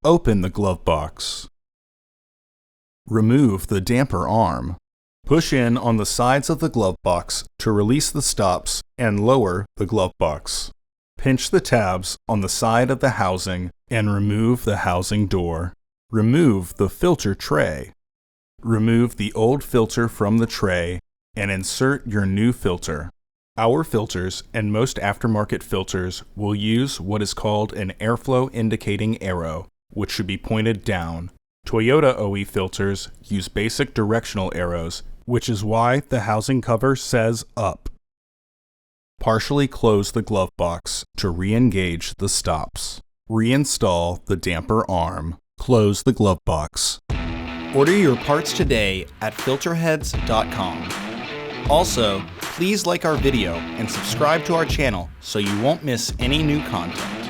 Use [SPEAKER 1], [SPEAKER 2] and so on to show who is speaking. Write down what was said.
[SPEAKER 1] Open the glove box. Remove the damper arm. Push in on the sides of the glove box to release the stops and lower the glove box. Pinch the tabs on the side of the housing and remove the housing door. Remove the filter tray. Remove the old filter from the tray and insert your new filter. Our filters and most aftermarket filters will use what is called an airflow indicating arrow, which should be pointed down. Toyota OE filters use basic directional arrows, which is why the housing cover says up. Partially close the glove box to re-engage the stops. Reinstall the damper arm. Close the glove box.
[SPEAKER 2] Order your parts today at filterheads.com. Also, please like our video and subscribe to our channel so you won't miss any new content.